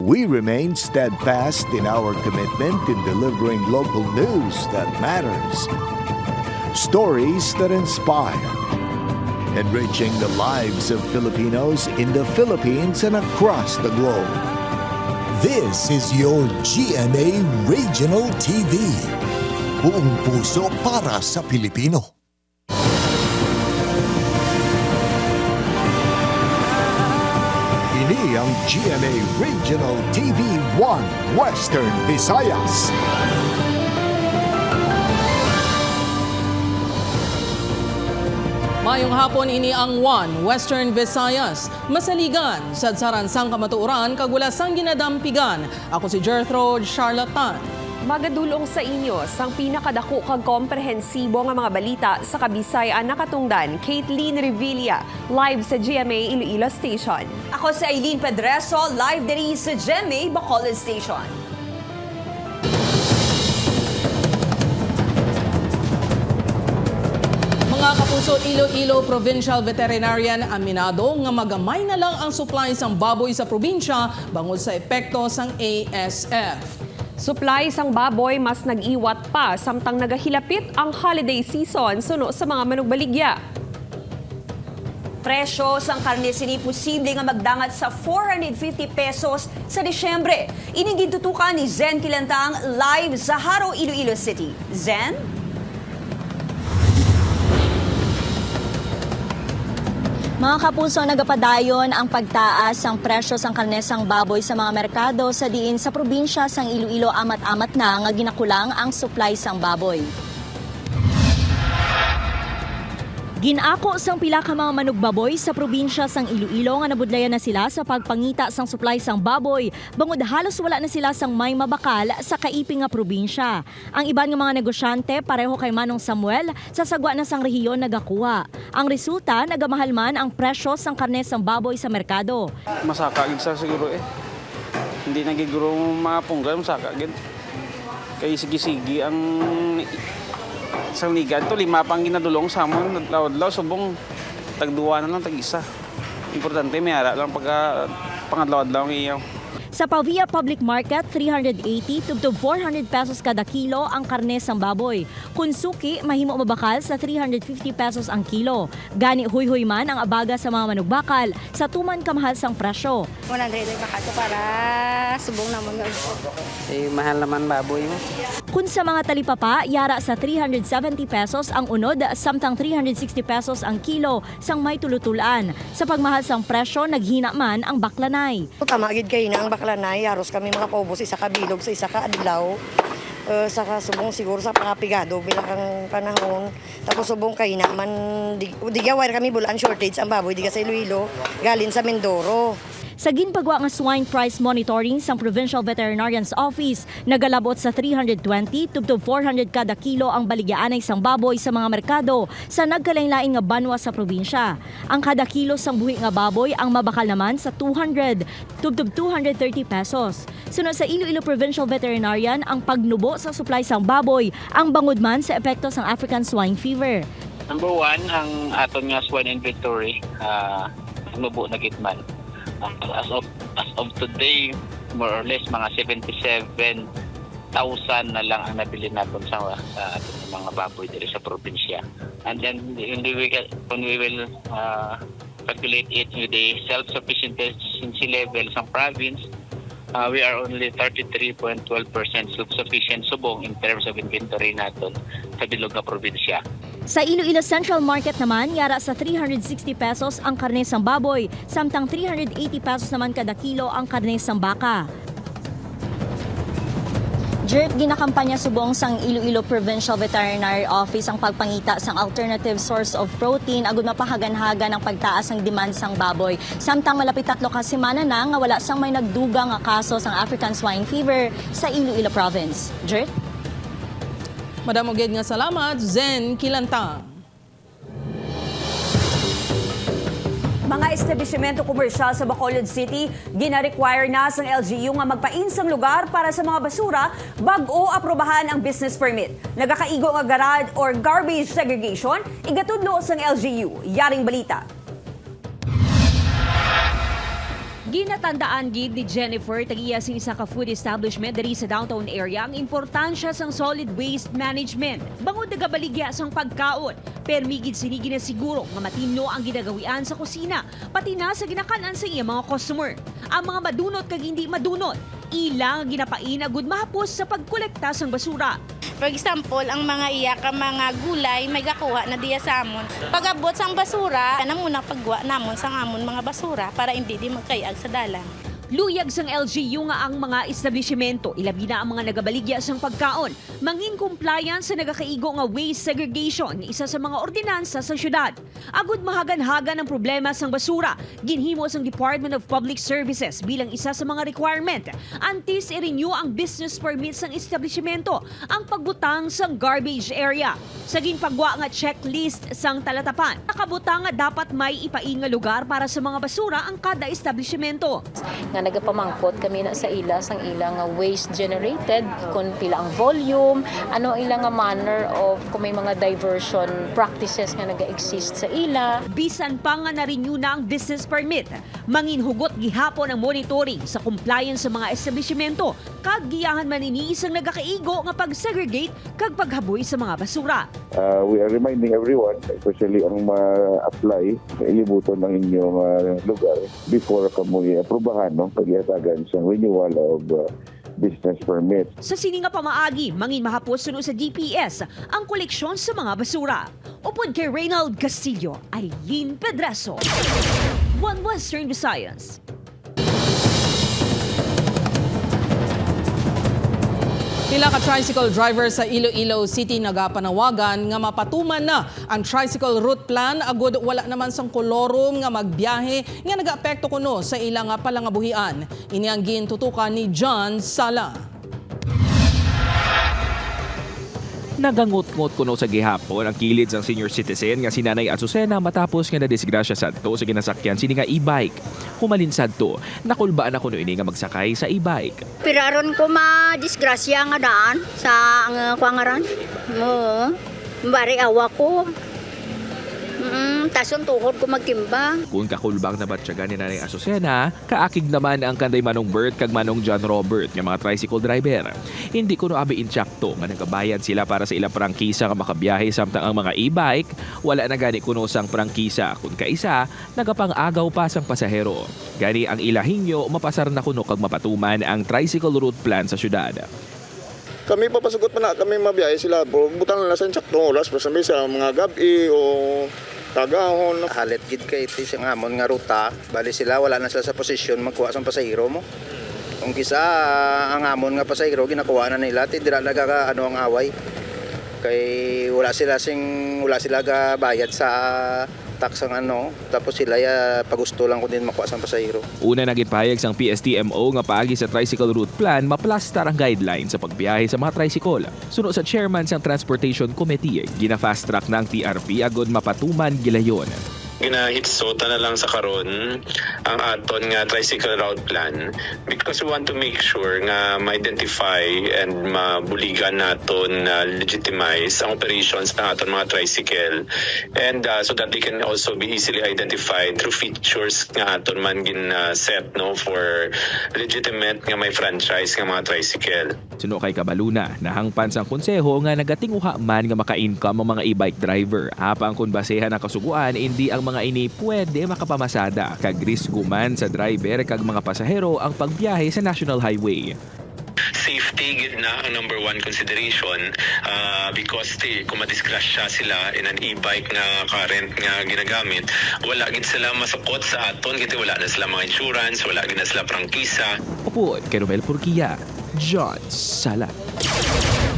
We remain steadfast in our commitment in delivering local news that matters. Stories that inspire. Enriching the lives of Filipinos in the Philippines and across the globe. This is your GMA Regional TV. Buong puso para sa Pilipino. Ini ang GMA Regional TV 1 Western Visayas. Mayong hapon ini ang 1 Western Visayas. Masaligan sa saransang kamatuoran kagulasang ginadampigan. Ako si Gertrude Charlatan. Magadulong sa inyo sang pinakadako kag komprehensibo nga mga balita sa Kabisayan nakatungdan. Caitlin Revilla, live sa GMA Iloilo Station. Ako si Aileen Pedreso, live diri sa GMA Bacolod Station. Mga kapuso, Iloilo Provincial Veterinarian aminado nga magamay na lang ang supply sang baboy sa probinsya bangod sa epekto sang ASF. Supply sang baboy mas nag-iwat pa samtang nagahilapit ang holiday season suno sa mga manugbaligya. Presyo sang karne sini posible nga magdangat sa 450 pesos sa Disyembre. Ining gintutukan ni Zen Kilantang live sa Haro, Iloilo City. Zen? Mga kapuso, nagapadayon ang pagtaas ng presyo sang karnesang baboy sa mga merkado sa diin sa probinsya sang Iloilo amat-amat na nga ginakulang ang supply sang baboy. Ginako sang pila ka mga manugbaboy sa probinsya sang Iloilo nga nabudlayan na sila sa pagpangita sang supply sang baboy bangod halos wala na sila sang may mabakal sa kaiping nga probinsya. Ang iban nga mga negosyante pareho kay Manong Samuel sa sagwa na sang rehiyon nagakuha. Ang resulta nagamahal man ang presyo sang karne sang baboy sa merkado. Masaka gid sa siguro Hindi na giguro mga punggal masaka gid. Kay sige-sige ang sa ligan to 5 pang ginadulong sa amon lawad-law subong tagduwa na lang tag-isa. Importante may ara lang pagka pangadlawad-law ang iyaw. Sa Pavia Public Market, 380 to 400 pesos kada kilo ang karne sang baboy. Kung suki, mahimo mabakal sa 350 pesos ang kilo. Gani huy-huy man ang abaga sa mga manugbakal sa tuman kamahal sang presyo. 100 makato para subong naman. Mahal naman baboy mo. Kung sa mga talipapa, yara sa 370 pesos ang unod, samtang 360 pesos ang kilo sang may tulutulan. Sa pagmahal sang presyo, naghina man ang baklanay. Tama gid kay na ang baklanay, aros kami mga paubos isa ka bilog sa isa ka adlaw. Saka subong siguro sa pangapigado bilang kang panahon. Tapos subong kay na man di gawar kami bulan shortage ang baboy diga sa Iloilo, galin sa Mindoro. Sa ginpagwa nga swine price monitoring sang Provincial Veterinarian's Office, nagalabot sa 320 to 400 kada kilo ang baligyaanay sang baboy sa mga merkado sa nagkalain-lain nga banwa sa probinsya. Ang kada kilo sang buhi nga baboy ang mabakal naman sa 200 to 230 pesos. Sunod sa Iloilo Provincial Veterinarian, ang pagnubo sa supply sang baboy ang bangod man sa epekto sang African swine fever. Number 1, ang aton nga swine inventory, nubo na gitman. As of today, more or less mga 77,000 na lang ang nabili natin sa ating mga baboy dito sa probinsya. And then when we will calculate it with the self-sufficiency level sa province, we are only 33.12% self-sufficient subong in terms of inventory natin sa bilog na probinsya. Sa Iloilo Central Market naman, yara sa 360 pesos ang karne sang baboy, samtang 380 pesos naman kada kilo ang karne sang baka. Jert, ginakampanya subong sang Iloilo Provincial Veterinary Office ang pagpangita sang alternative source of protein agud mapahagan-hagan ang pagtaas ng demand sang baboy. Samtang malapit 3 ka semana na nga wala sang may nagduga nga kaso sang African swine fever sa Iloilo Province. Jert? Madam Oged nga salamat, Zen Kilantang. Mga establishmento komersyal sa Bacolod City, gina-require na sa LGU nga magpainsang lugar para sa mga basura bag-o aprobahan ang business permit. Nagakaigo nga garage or garbage segregation, igatudlo sa LGU. Yaring balita. Ginatandaan gid ni Jennifer tagiya sa isa ka food establishment diri sa downtown area ang importansya sang solid waste management. Bangod nagabaligya sang pagkaon, permigid sinigi na siguro nga matino ang ginagawian sa kusina, pati na sa ginakanan sa iya mga customer. Ang mga madunot kag hindi madunot, ilang ginapain agud mahapos sa pagkolekta sang basura. For example, ang mga iyak, ang mga gulay, may gakuha na diya sa amon. Pag-abot sang basura, na muna pagwa namon sang amon mga basura para hindi di magkayag sa dalan. Luyag sang LGU nga ang mga establishmento, ilabi na ang mga nagabaligya sang pagkaon, mangin compliance sa nagakaigo nga waste segregation, isa sa mga ordinansa sa syudad. Agud mahagan-hagan ang problema sang basura, ginhimo sang Department of Public Services bilang isa sa mga requirement. Antes i-renew ang business permit sang establishmento, ang pagbutang sang garbage area. Sa ginpagwa nga checklist sang talatapan, nakabutang nga dapat may ipain nga lugar para sa mga basura ang kada establishmento. Nga nagapamangkot kami na sa ila sang ilang waste generated, kung pila ang volume, ano ilang manner of kung may mga diversion practices nga naga-exist sa ila. Bisan pa nga na-renew na ang business permit, manginhugot gihapon ang monitoring sa compliance sa mga establishmento, kag giyahan manini isang nagakaigo nga pag-segregate kag paghaboy sa mga basura. We are reminding everyone, especially ang ma-apply, ilibuton ng inyong lugar before kamoy aprubahan, no? Pagyatagan sa renewal of business permit. Sa sininga pamaagi, mangin mahapos suno sa DPS ang koleksyon sa mga basura. Upod kay Reynald Castillo, Eileen Pedraso, One Western Visayas. Pila ka tricycle driver sa Iloilo City nagapanawagan nga mapatuman na ang tricycle route plan agud wala naman sang kolorum nga magbiyahe nga nagaapekto kuno sa ilang palangabuhian. Ini ang gintutukan ni John Sala. Nagangot-ngot kuno sa gihapon ang kilid sang senior citizen nga si Nanay Azucena matapos nga nadisgrasya sadto sa ginasakyan sini nga e-bike. Humalin sadto, nakulbaan ako no ini nga magsakay sa e-bike. Piraron ko ma-disgrasya nga daan sa kwangaran. Oo. Bari awa ko. Tason tuhod ko magtimba. Kung kakulbang na batyagan ni Nanay Azucena, kaakig naman ang kanday Manong Bert kag Manong John Robert nga mga tricycle driver. Hindi kuno abi insyakto nga nagabayad sila para sa ilang prangkisa nga makabiyahe samtang ang mga e-bike wala na gani kuno sang prangkisa kun kaisa nagapang-agaw pa sang pasahero. Gani ang ilahingyo mapasar na kuno kag mapatuman ang tricycle route plan sa syudad. Kami papasugot pa na kami mabiyahe sila. Butang na sa insaktong oras sa mga gabi o tagahon. Halit gid kay iti siyang amon nga ruta. Bali sila wala na sila sa posisyon magkuha sa pasahero mo. Kung kisa ang amon nga pasahero ginakuha na nila ti dira nagaka ang away. Kay wala sila ga bayad sa tax ang tapos sila pagusto lang ko din makuha sa pasahero. Una naging pahayag sang PSTMO nga paagi sa tricycle route plan maplastar ang guideline sa pagbiyahe sa mga tricycle. Suno sa chairman sang Transportation Committee, gina-fast track ng TRP agud mapatuman gilayon. Ginahitsota na lang sa karon ang aton nga tricycle route plan because we want to make sure nga ma-identify and mabuligan naton legitimize ang operations ng aton mga tricycle and so that they can also be easily identified through features nga aton man set for legitimate nga may franchise nga mga tricycle. Suno kay Kabaluna, nahangpan sang konseho nga nagatinguha man nga maka-income ang mga e-bike driver. Apang kung basehan ang kasuguan, hindi ang mga ini pwede makapamasada kag risgo man sa driver kag mga pasahero ang pagbiyahe sa National Highway. Safety gid na ang number one consideration because kung madisgrasya sila in an e-bike nga current nga ginagamit, wala gid sila masukot sa aton kiti wala na sila mga insurance, wala gid na sila prangkisa. Opo, kay Romel Purquia, John Sala,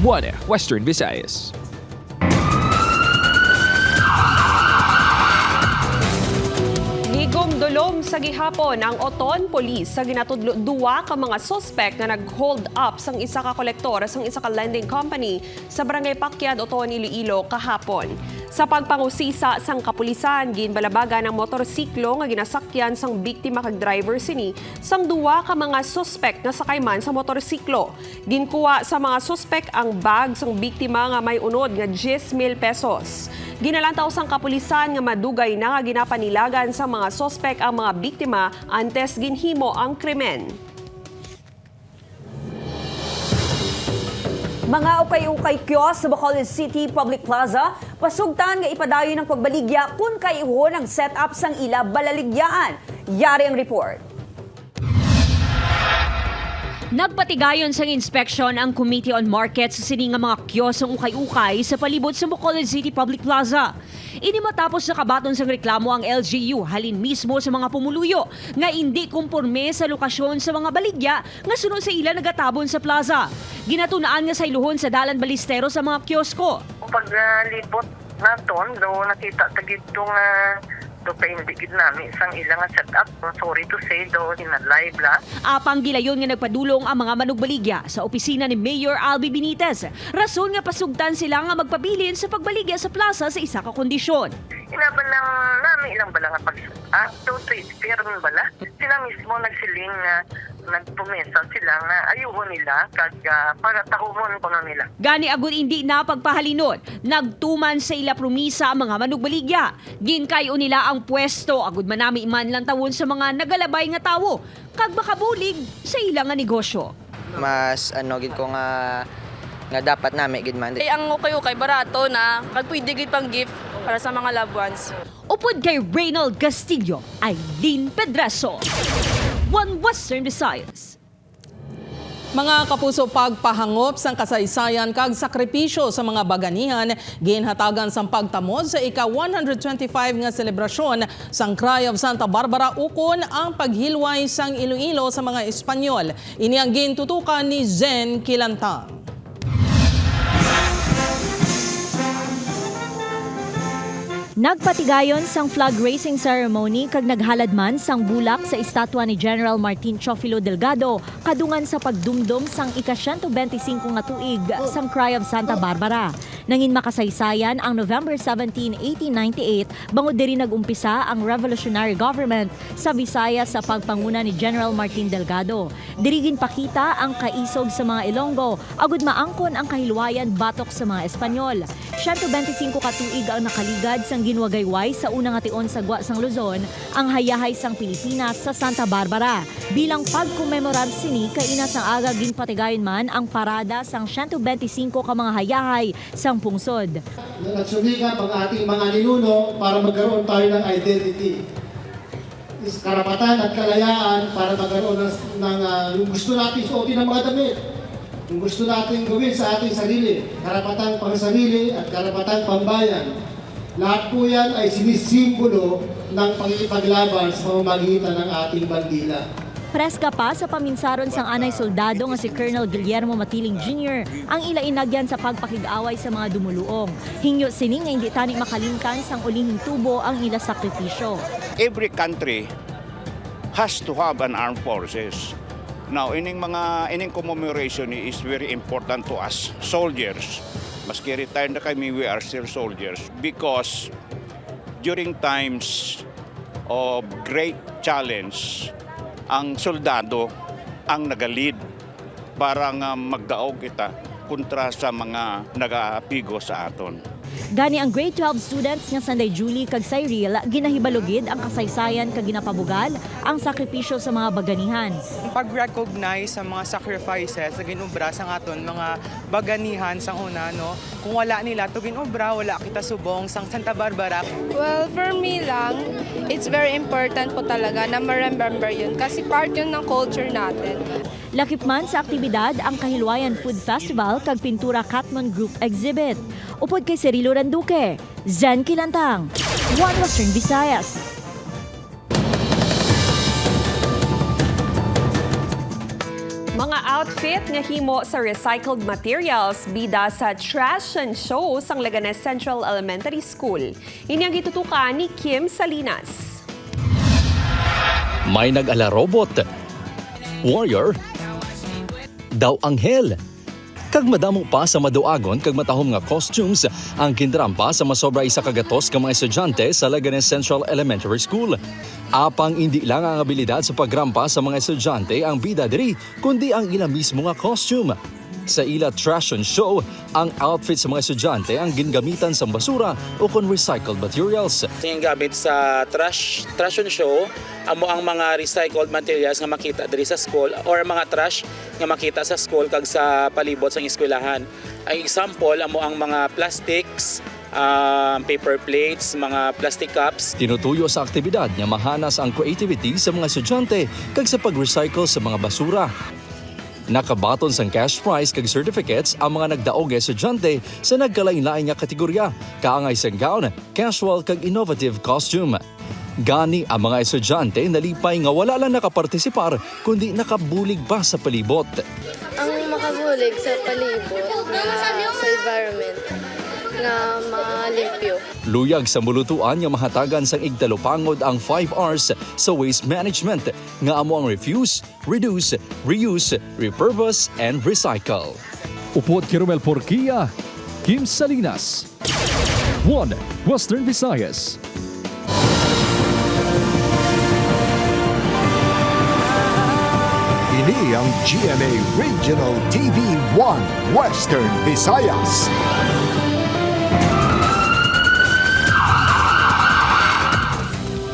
One Western Visayas. Dulong sa gihapon ang Oton Police sa ginatudlo duwa ka mga suspect nga nag-hold up sang isa ka kolektor sang isa ka lending company sa Barangay Pakyad, Oton, Iloilo kahapon. Sa pagpangusisa sang kapulisan, ginbalabagan ang motorsiklo nga ginasakyan sang biktima kag driver sini sang duwa ka mga suspect nga sakay man sa motorsiklo. Ginkuha sa mga suspect ang bag sang biktima nga may unod nga 10,000 pesos. Ginalantaw sang kapulisan nga madugay na nga ginapanilagan sa mga suspect ang mga biktima antes ginhimo ang krimen. Mga ukay-ukay kiosk sa Bacolod City Public Plaza, pasugtan nga ipadayon ng pagbaligya kung kaiho ng setup sang ila balaligyaan. Yari ang report. Nagpatigayon sa inspeksyon ang Committee on Markets sa sining mga kiyosong ukay-ukay sa palibot sa Bacolod City Public Plaza. Ini matapos sa kabaton sang reklamo ang LGU halin mismo sa mga pumuluyo nga hindi kumporme sa lokasyon sa mga baligya nga sunod sa ila nagatabon sa plaza. Ginatunaan nga sa iluhon sa dalan balistero sa mga kiyosko. Pag libot naton, do nakita tagid tong do paindigid namin isang ilang setup. Sorry to say, do live la. Apang gilayon nga nagpadulong ang mga manugbaligya sa opisina ni Mayor Albi Benitez. Rason nga pasugtan sila nga magpabilin sa pagbaligya sa plaza sa isa ka kondisyon. Inaban lang namin ilang bala nga to transparent bala. Sila mismo nagsiling nga nagpumesa sila nga ayuhon nila kag para tahumon ko na nila. Gani agud hindi na pagpahalinod, nagtuman sa ila promisa ang mga manugbaligya. Ginkayo nila ang pwesto agud manami man lang tawon sa mga nagalabay nga tawo kag makabulig sa ilang nga negosyo. Mas gid ko nga dapat nami gid man. Ang ukay-ukay barato na kag pwede gid pang gift para sa mga loved ones. Upod kay Reynald Castillo, Aileen Pedraso, One Western Visayas. Mga kapuso, pagpahangop sang kasaysayan kag sakripisyo sa mga baganihan ginhatagan sang pagtamod sa ika-125 nga selebrasyon sang Cry of Santa Barbara ukon ang paghilway sang Iloilo sa mga Espanyol. Ini ang gintutukan ni Zen Kilantang. Nagpatigayon sang flag raising ceremony kag naghaladman sang bulak sa estatwa ni General Martin Chofilo Delgado kadungan sa pagdumdum sang ika-125 nga tuig sang Cry of Santa Barbara. Nangin makasaysayan ang November 17, 1898 bangod diri nagumpisa ang revolutionary government sa Visayas sa pagpanguna ni General Martin Delgado. Diri ginpakita ang kaisog sa mga Ilonggo agud maangkon ang kahilwayan batok sa mga Espanyol. 125 ka tuig ang nakaligad sang ginwagayway sa unang ation sa Gwa sang Luzon ang hayahay sang Pilipinas sa Santa Barbara. Bilang pagkomemorar sini kaina sang aga ginpatigayon man ang parada sang 125 ka mga hayahay sang pungsod. Nagsumikap ang ating mga ninuno para magkaroon tayo ng identity. Karapatan at kalayaan para magkaroon ng yung gusto natin suotin ng mga damit. Yung gusto natin gawin sa ating sarili. Karapatang pangsarili at karapatang pambayan. Lahat po yan ay sinisimbolo ng pagkipaglaban sa pamamagitan ng ating bandila. Preska pa sa paminsaron sang anay soldado nga si Colonel Guillermo Matiling Jr. ang ilainagyan sa pagpakig-away sa mga dumuluong. Hingyo sini nga hindi tani makalimtan sang ulihing tubo ang ila sakripisyo. Every country has to have an armed forces. Now, ining commemoration is very important to us, soldiers. Maski retired na kami, we are still soldiers because during times of great challenge, ang soldado ang nagalid para nga magdaog kita kontra sa mga nagaapigo sa aton. Gani ang grade 12 students nga Sunday Julie kag Cyril ginahibalugid ang kasaysayan kag ginapabugal ang sakripisyo sa mga baganihan. Pag-recognize sa mga sacrifices sa ginubra sa aton mga baganihan sang una kung wala nila to ginubra wala kita subong sang Santa Barbara. Well, for me lang, it's very important po talaga na ma-remember yun kasi part yun ng culture natin. Lakip man sa aktibidad ang Kahilwayan Food Festival kag Pintura Catmon Group Exhibit. Upod kay Cirilo Randuque, Zen Kilantang, One Western Visayas. Mga outfit nga himo sa recycled materials bida sa trash and show sang Leganes Central Elementary School. Ini ang gitutukan ni Kim Salinas. May nag-ala robot, warrior, daw anghel, Kag madamo pa sa maduagon kag matahom nga costumes ang kindrampa sa masobra isa kagatos ka mga estudyante sa Laganes Central Elementary School. Apang hindi lang ang abilidad sa pagrampa sa mga estudyante ang bida diri, kundi ang ila mismo nga costume. Sa ila trash and show, ang outfit sa mga estudyante ang gingamitan sa basura o kon recycled materials. Yung gamit sa trash and show, amo ang mga recycled materials nga makita diri sa school or mga trash nga makita sa school kag sa palibot sa eskwelahan. Ang example, amo ang mga plastics, paper plates, mga plastic cups. Tinutuyo sa aktibidad nga mahanas ang creativity sa mga estudyante kag sa pag-recycle sa mga basura. Nakabaton sang cash prize kag certificates ang mga nagdaog estudyante sa nagkalain-lain nga kategorya, kaangay sang gown, casual kag innovative costume. Gani ang mga estudyante nalipay nga wala lang nakapartisipar kundi nakabulig pa sa palibot. Ang makabulig sa palibot sa environment nga malimpyo. Luyag sa mulutuan nga mahatagan sang igtalupangod ang 5 R's sa waste management nga amo ang refuse, reduce, reuse, repurpose, and recycle. Upod kay Romel Porquia, Kim Salinas. 1 Western Visayas. Ini ang GMA Regional TV 1 Western Visayas.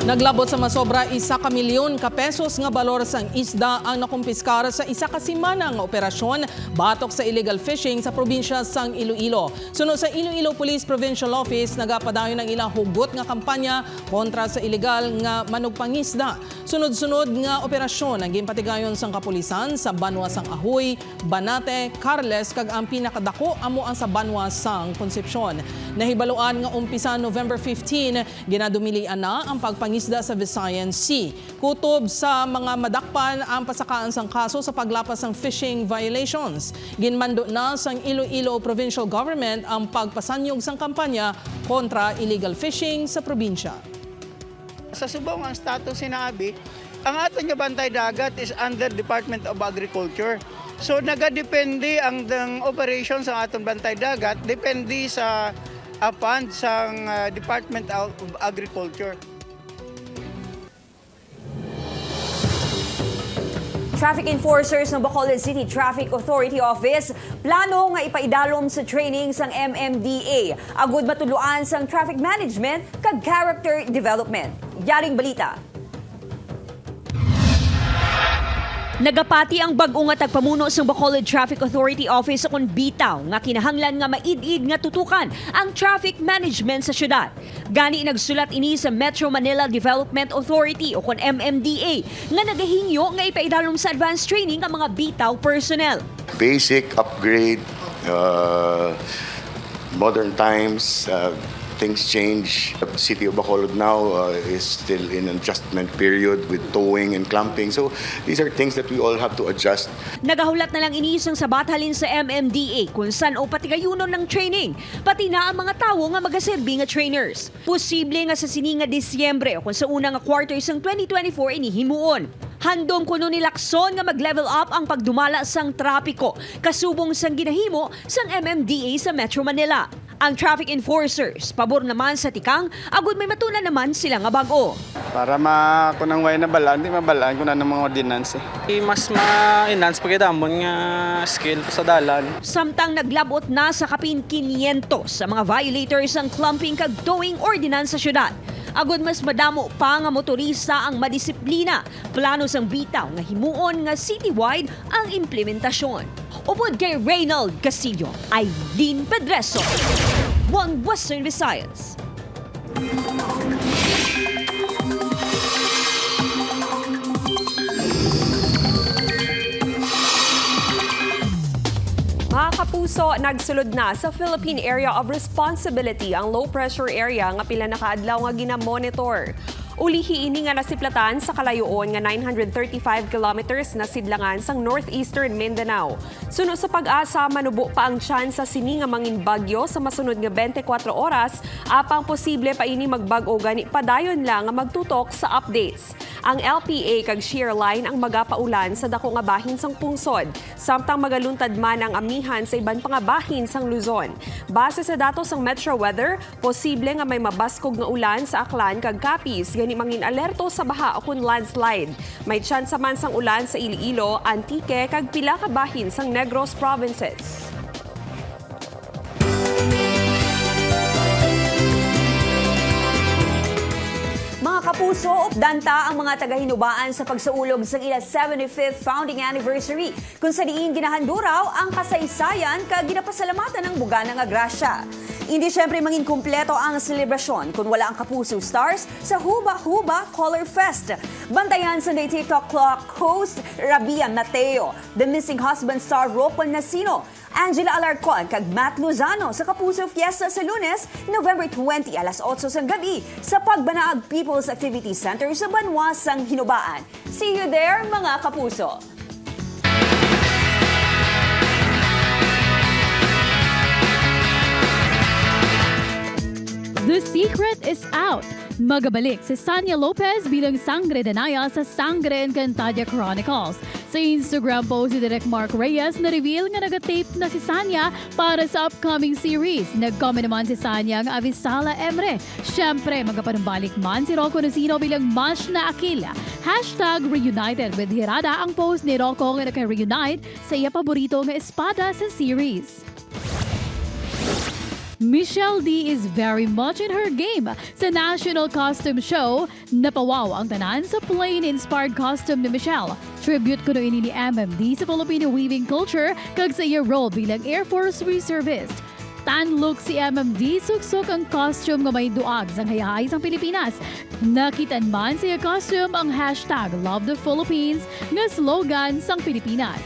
Naglabot sa masobra 1 milyon ka pesos nga balor sang isda ang nakumpiskar sa isa ka semana nga operasyon batok sa illegal fishing sa probinsya sang Iloilo. Sunod sa Iloilo Police Provincial Office, nagapadayon ng ilang hugot nga kampanya kontra sa illegal nga manugpangisda. Sunod-sunod nga operasyon ang ginpatigayon sang kapulisan sa Banwa sang Ahoy, Banate, Carles kag ang pinakadako amo ang sa Banwa sang Concepcion. Nahibaluan nga umpisa November 15, ginadumilian na ang pagpangisda sa Visayan Sea. Kutob sa mga madakpan ang pasakaan sang kaso sa paglapas ng fishing violations. Ginmando na sang Iloilo Provincial Government ang pagpasanyog sang kampanya kontra illegal fishing sa probinsya. Sa subong ang status sinabi, ang ato nga bantay dagat is under Department of Agriculture. So nagadepende ang operation sa atong bantay dagat, depende sa fund sa Department of Agriculture. Traffic enforcers ng Bacolod City Traffic Authority Office plano nga ipaidalom sa training sang MMDA agud matuluan sang traffic management kag character development. Yaring balita. Nagapati ang bag-o nga tagpamuno sa Bacolod Traffic Authority Office kon bitaw nga kinahanglan nga maid-id nga tutukan ang traffic management sa syudad. Gani nagsulat ini sa Metro Manila Development Authority o kon MMDA nga nagahingyo nga ipaidalom sa advanced training ang mga bitaw personnel. Basic upgrade, modern times, things change. The city of Bacolod now is still in an adjustment period with towing and clamping. So these are things that we all have to adjust. Nagahulat na lang inisang sa bathalin sa MMDA kung saan o patigayunon ng training, pati na ang mga tawo nga magaserbi nga trainers. Posible nga sa sini nga Disyembre o kung sa unang quarter sang 2024 inihimuon. Handom kuno ni Lacson nga mag-level up ang pagdumala sang trapiko, kasubong sang ginahimo sang MMDA sa Metro Manila. Ang traffic enforcers, pabor naman sa tikang, agud may matunan naman sila nga bag-o. Para kunang way na balaan, di mabalaan ko na ng mga ordinance. Mas ma-enhance pagkidamon nga skill sa dalan. Samtang naglabot na sa kapin 500 sa mga violators ang clumping kag towing ordinance sa syudad. Agud mas madamo pa nga motorista ang madisiplina. Plano sang bitaw nga himuon nga citywide ang implementasyon. Upod kay Reynald Castillo, Aileen Pedreso, 1 Western Visayas. Mga kapuso, nagsulod na sa Philippine Area of Responsibility ang low pressure area nga pila na kaadlaw nga ginamonitor. Ulihi ini nga nasiplatan sa kalayoon nga 935 kilometers na sidlangan sang northeastern Mindanao. Suno sa pag-asa, manubo pa ang tsansa sini nga mangin bagyo sa masunod nga 24 oras, apang posible pa ini magbag-o gani padayon lang nga magtutok sa updates. Ang LPA kag Shearline ang magapaulan sa dako nga bahin sang pungsod, samtang magaluntad man ang amihan sa iban pa nga bahin sang Luzon. Base sa datos sang Metro Weather, posible nga may mabaskog nga ulan sa Aklan kag Capiz, gani mangin alerto sa baha o kun landslide. May tsansa man sang ulan sa Iloilo, Antique kag pila ka bahin sang Negros provinces. Mga kapuso, updanta ang mga taga-Hinubaan sa pagsaulog sa ila 75th founding anniversary, kung sa diin ginahanduraw ang kasaysayan kag ginapasalamatan ng bugana nga grasya. Hindi syempre mangin kumpleto ang selebrasyon kung wala ang Kapuso Stars sa Huba Huba Color Fest. Bantayan sa TikTok Clock host Rabia Mateo, The Missing Husband star Ropon Nasino, Angela Alarcon kag Matt Lozano sa Kapuso Fiesta sa Lunes, November 20 alas 8 sang gabi sa Pagbanaag People's Activity Center sa Banwa sang Hinubaan. See you there, mga kapuso! The secret is out. Magabalik si Sanya Lopez bilang Sangre Danaya sa Sangre Encantadia Chronicles. Sa Instagram post ni Direk Mark Reyes, na-reveal nga nag-tape na si Sanya para sa upcoming series. Nag-comment naman si Sanya ang Avisala Emre. Siyempre, magapanumbalik man si Rocco Nasino bilang Mash na Akila. #reunited with Hirada ang post ni Rocco nga naka-reunite sa iya paborito nga espada sa series. Michelle D is very much in her game sa National Costume Show. Napawaw ang tanan sa plane-inspired costume ni Michelle. Tribute kuno ini ni MMD sa Filipino weaving culture kag sa iya role bilang Air Force Reservist. Tan look si MMD, suksok ang costume nga may duag sang hayahay sang Pilipinas. Nakitan man sa iya costume ang #LoveThePhilippines nga slogan sang Pilipinas.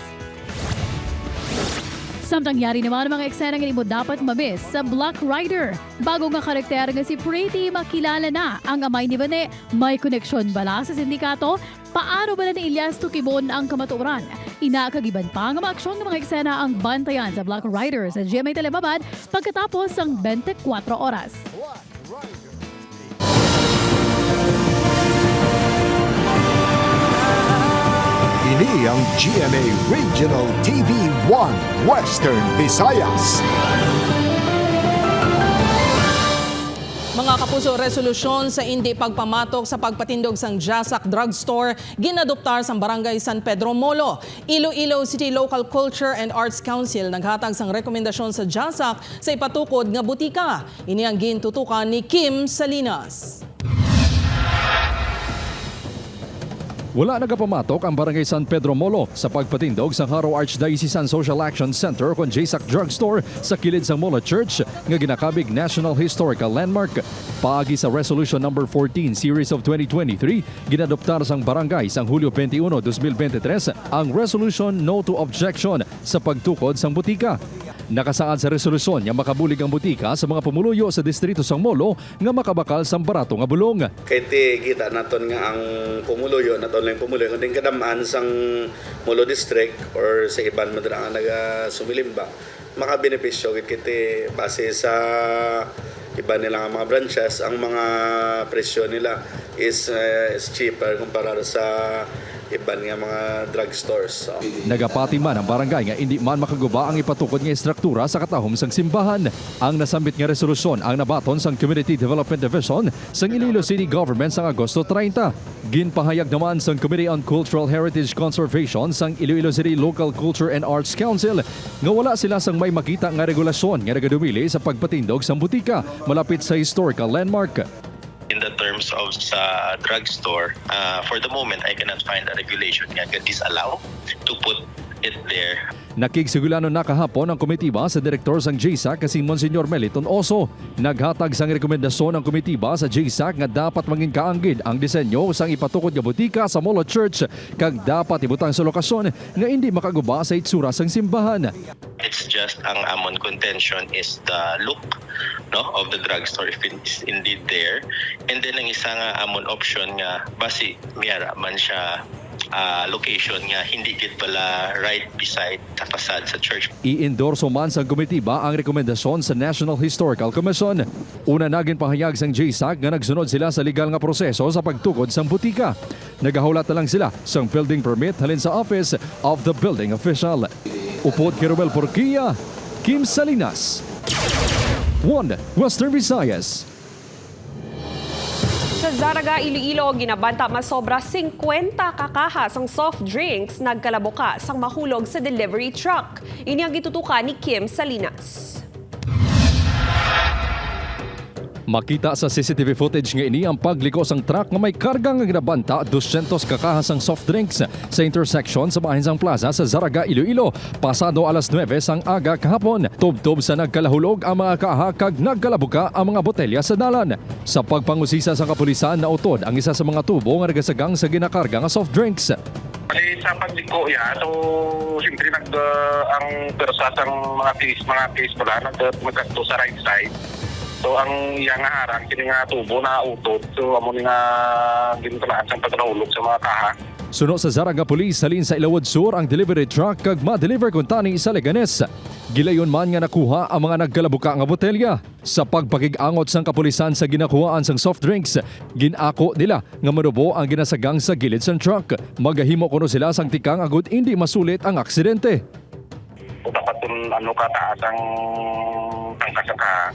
Samtang yari naman ang mga eksena nga mo dapat mamiss sa Black Rider. Bago nga karakter nga si Pretty, makilala na ang amay ni Vane. May koneksyon bala sa sindikato? Paano bala ni Elias Tukibon ang kamaturan? Inakagiban pa nga maaksyon ng mga eksena ang bantayan sa Black Rider sa GMA Telebabad pagkatapos ng 24 oras. Ini ang GMA Regional TV 1 Western Visayas. Mga kapuso, resolusyon sa hindi pagpamatok sa pagpatindog sang Jasak Drugstore ginadoptar sang Barangay San Pedro Molo. Iloilo City Local Culture and Arts Council naghatag sang rekomendasyon sa Jasak sa ipatukod nga butika. Ini ang gintutukan ni Kim Salinas. Wala nagapamatok ang Barangay San Pedro Molo sa pagpatindog sa Haro Archdiocesan Social Action Center kon Jasak Drugstore sa kilid sa Molo Church nga ginakabig National Historical Landmark. Paagi sa Resolution number 14 Series of 2023, ginadoptar sang barangay sang Hulyo 21, 2023 ang Resolution No to Objection sa pagtukod sang butika. Nakasaad sa resolusyon nga makabulig ang butika sa mga pumuluyo sa distrito sang Molo nga makabakal sang barato nga bulong. Kay kita naton nga ang pumuluyo, naton lang pumuluyo kundi kadamaan sang Molo District or sa iban madra nga naga-sumilimba, makabenepisyo kiti base sa iba nila nga mga branches, ang mga presyo nila is cheaper kumpara sa iban nga mga drugstores. So, nagapati man ang barangay nga hindi man makaguba ang ipatukod nga istruktura sa katahom sang simbahan. Ang nasambit nga resolusyon ang nabaton sang Community Development Division sang Iloilo City Government sang Agosto 30. Ginpahayag naman sang Committee on Cultural Heritage Conservation sang Iloilo City Local Culture and Arts Council nga wala sila sang may makita nga regulasyon nga nagadumili sa pagpatindog sang butika malapit sa historical landmark. In the terms of sa drugstore, for the moment, I cannot find a regulation nga can disallow to put it there. Nakigsigulano na kahapon ang komitiba sa direktor sang JSAC kasi Monsignor Meliton Oso. Naghatag sang rekomendasyon ng komitiba sa JSAC nga dapat mangin kaanggid ang disenyo sang ipatukod nga butika sa Molo Church kag dapat ibutang sa lokasyon nga hindi makaguba sa itsura sang simbahan. It's just ang amon contention is the look of the drugstore if it's indeed there. And then ang isa nga amon option nga basi miyara man siya location nga hindi gid pala right beside sa facade sa church. I-endorso man sa komitiba ang rekomendasyon sa National Historical Commission. Una naging pahayag sang JSAC nga nagsunod sila sa legal nga proseso sa pagtukod sang butika. Nagahulat na lang sila sang building permit halin sa Office of the Building Official. Upod kay Romel Porquilla, Kim Salinas, 1 Western Visayas. Sa Zaraga, Iloilo, ginabanta masobra 50 kakahas ang soft drinks nagkalabuka sang mahulog sa delivery truck. Ini ang gitutukan ni Kim Salinas. Makita sa CCTV footage nga ini ang pagliko sang truck nga may karga nga ginabanta 200 kakahas ang soft drinks sa intersection sa Bahinsang Plaza sa Zaraga, Iloilo. Pasado alas 9 sang aga kahapon. Tubtob sa nagkalahulog ang mga kaha kag nagkalabuka ang mga botelya sa dalan. Sa pagpangusisa sa kapulisan na utod ang isa sa mga tubo nga nagasagang sa ginakarga nga soft drinks. Sa pagliko ya, so siyempre ang persasang mga case pala nagkato sa right side. So ang iyang harang kini nga tubo na utod. So amo ni nga gintulaan sa pagkahulog sa mga kaha. Suno sa Zaraga Police halin sa Ilawod Sur ang delivery truck kag ma-deliver kun tani sa Leganes. Gilayon man nga nakuha ang mga nagkalabuka nga botelya. Sa pagpakig-angot sang kapulisan sa ginakuhaan sang soft drinks, ginako nila nga manubo ang ginasagang sa gilid sang truck. Magahimo kuno sila sang tikang agud hindi masulit ang aksidente. Dapat kataas ang tangkas ka.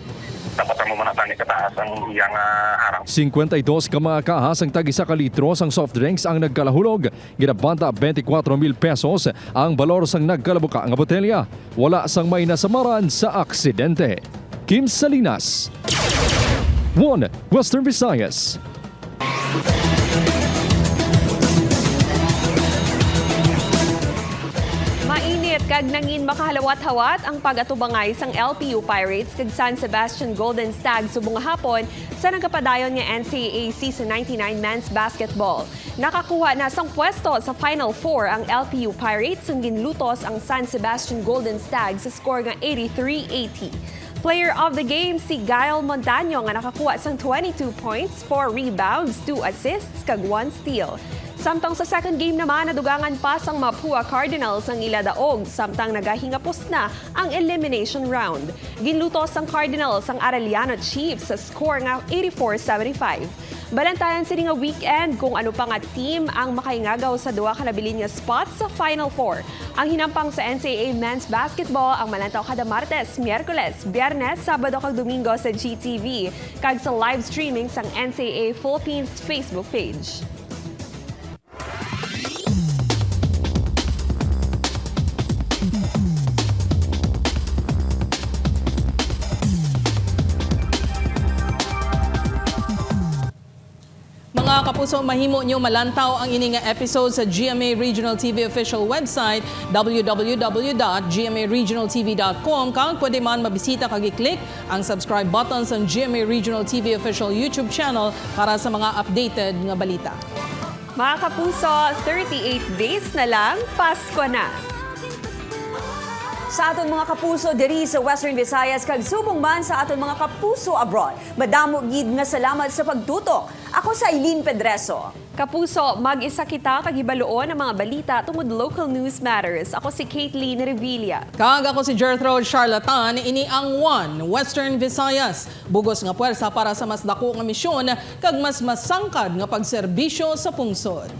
Dapat mo manatani kataas ang iyang harang. 52 ka mga kahas ang tag-1 ka litro sang soft drinks ang nagkalahulog. Ginabanta 24,000 pesos ang balor sang nagkalabuka nga botelya. Wala sang may nasamaran sa aksidente. Kim Salinas, 1 Western Visayas. Mainit kag nangin makahalawat-hawat ang pag-atubangay sang LPU Pirates kag San Sebastian Golden Stag subong hapon sa nagkapadayon nga NCAA Season 99 Men's Basketball. Nakakuha na sang pwesto sa Final Four ang LPU Pirates ang ginlutos ang San Sebastian Golden Stag sa score nga 83-80. Player of the game si Gael Montaño nga nakakuha sang 22 points, 4 rebounds, 2 assists kag 1 steal. Samtang sa second game naman, nadugangan pa sang Mapua Cardinals ang iladaog, samtang nagahingapos na ang elimination round. Ginlutos ang Cardinals ang Arellano Chiefs sa score nga 84-75. Balantayan sila nga weekend kung ano pa nga team ang makaingagaw sa duwa kalabilin nga spot sa Final Four. Ang hinampang sa NCAA Men's Basketball ang malantaw kada Martes, Miyerkules, Biyernes, Sabado kag Domingo sa GTV kag sa live streaming sang NCAA Philippines Facebook page. Mga kapuso, mahimo nyo malantaw ang ini nga episode sa GMA Regional TV official website www.gmaregionaltv.com kang pwede man mabisita kag i-click ang subscribe button sa GMA Regional TV official YouTube channel para sa mga updated nga balita. Mga kapuso, 38 days na lang, Pasko na. Sa aton mga kapuso diri sa Western Visayas kag subong man sa aton mga kapuso abroad. Madamo gid nga salamat sa pagtutok. Ako sa Eileen Pedreso. Kapuso, mag-isa kita kag hibaluon ang mga balita tungod local news matters. Ako si Caitlin Revilla. Kag ako si Gertrude Charlatan, ini ang 1 Western Visayas. Bugos nga puwersa para sa mas dako nga misyon kag mas masangkad nga pagserbisyo sa pungsod.